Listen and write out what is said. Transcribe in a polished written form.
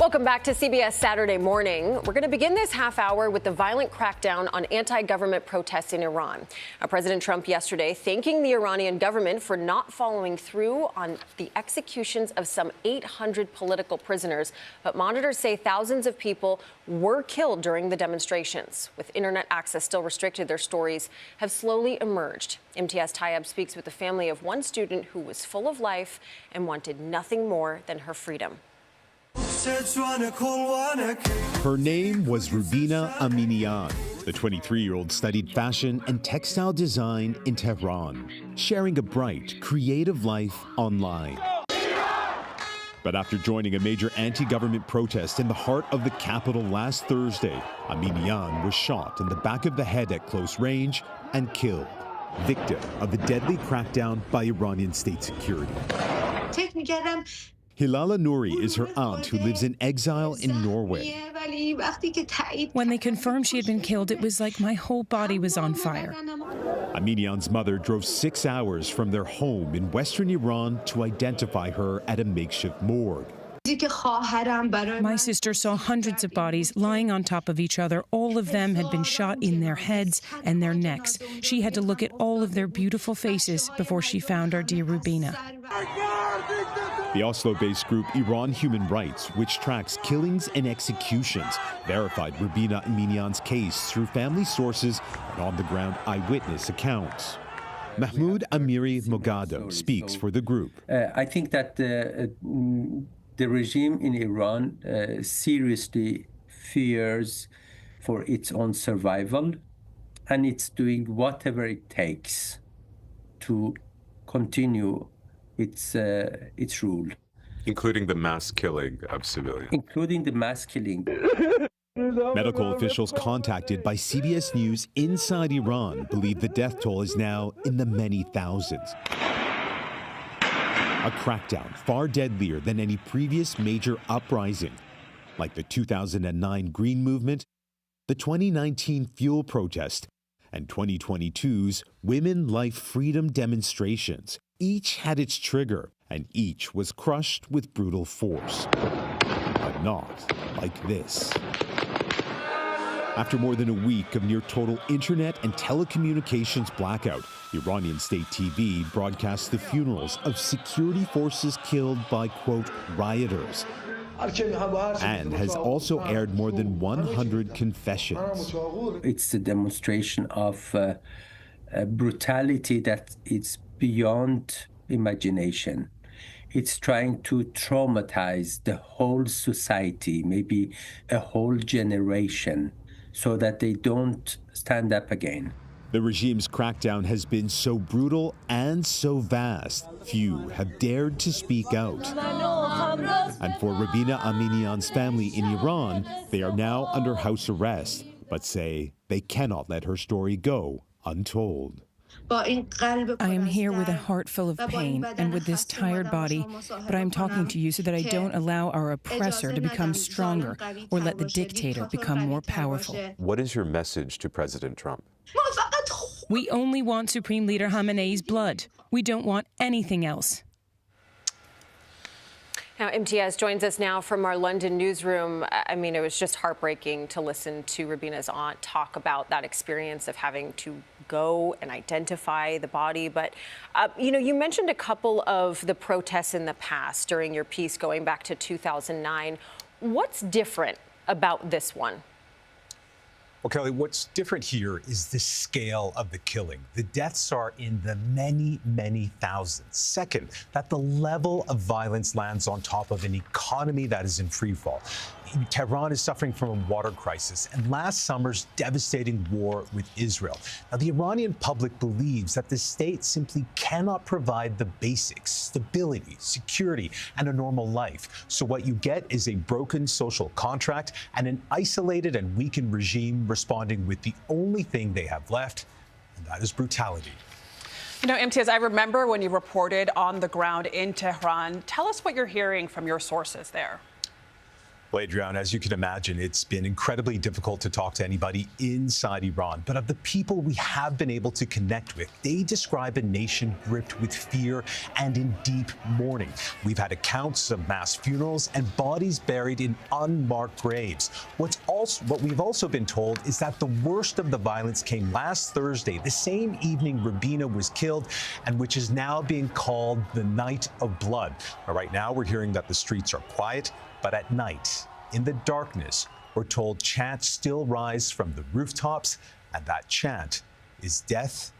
Welcome back to CBS Saturday Morning. We're going to begin this half hour with the violent crackdown on anti-government protests in Iran. President Trump yesterday thanking the Iranian government for not following through on the executions of some 800 political prisoners. But monitors say thousands of people were killed during the demonstrations. With internet access still restricted, their stories have slowly emerged. MTS Tayeb speaks with the family of one student who was full of life and wanted nothing more than her freedom. Her name was Rubina Aminian. The 23-year-old studied fashion and textile design in Tehran, sharing a bright, creative life online. But after joining a major anti-government protest in the heart of the capital last Thursday, Aminian was shot in the back of the head at close range and killed, victim of the deadly crackdown by Iranian state security. Hilala Nouri is her aunt who lives in exile in Norway. When they confirmed she had been killed, it was like my whole body was on fire. Aminian's mother drove 6 hours from their home in western Iran to identify her at a makeshift morgue. My sister saw hundreds of bodies lying on top of each other. All of them had been shot in their heads and their necks. She had to look at all of their beautiful faces before she found our dear Rubina. The Oslo-based group Iran Human Rights, which tracks killings and executions, verified Rubina Aminian's case through family sources and on-the-ground eyewitness accounts. Mahmoud Amiri Mogado speaks for the group. I think that the regime in Iran seriously fears for its own survival, and it's doing whatever it takes to continue its rule. Including the mass killing of civilians. Including the mass killing. Medical officials contacted by CBS News inside Iran believe the death toll is now in the many thousands. A crackdown far deadlier than any previous major uprising, like the 2009 Green Movement, the 2019 fuel protest, and 2022's Women Life Freedom demonstrations. Each had its trigger, and each was crushed with brutal force. But not like this. After more than a week of near total internet and telecommunications blackout, Iranian state TV broadcasts the funerals of security forces killed by, quote, rioters, and has also aired more than 100 confessions. It's a demonstration of brutality that is beyond imagination. It's trying to traumatize the whole society, maybe a whole generation, so that they don't stand up again. The regime's crackdown has been so brutal and so vast, few have dared to speak out. And for Rubina Aminian's family in Iran, they are now under house arrest, but say they cannot let her story go untold. I am here with a heart full of pain and with this tired body, but I am talking to you so that I don't allow our oppressor to become stronger or let the dictator become more powerful. What is your message to President Trump? We only want Supreme Leader Khamenei's blood. We don't want anything else. Now, MTS joins us now from our London newsroom. I mean, it was just heartbreaking to listen to Rubina's aunt talk about that experience of having to go and identify the body. But, you mentioned a couple of the protests in the past during your piece going back to 2009. What's different about this one? Well, Kelly, what's different here is the scale of the killing. The deaths are in the many, many thousands. Second, that the level of violence lands on top of an economy that is in free fall. Tehran is suffering from a water crisis and last summer's devastating war with Israel. Now, the Iranian public believes that the state simply cannot provide the basics, stability, security, and a normal life. So what you get is a broken social contract and an isolated and weakened regime responding with the only thing they have left, and that is brutality. MTS, I remember when you reported on the ground in Tehran. Tell us what you're hearing from your sources there. Well, Adrian, as you can imagine, it's been incredibly difficult to talk to anybody inside Iran. But of the people we have been able to connect with, they describe a nation gripped with fear and in deep mourning. We've had accounts of mass funerals and bodies buried in unmarked graves. What we've also been told is that the worst of the violence came last Thursday, the same evening Rubina was killed, and which is now being called the Night of Blood. Right now, we're hearing that the streets are quiet. But at night, in the darkness, we're told chants still rise from the rooftops, and that chant is death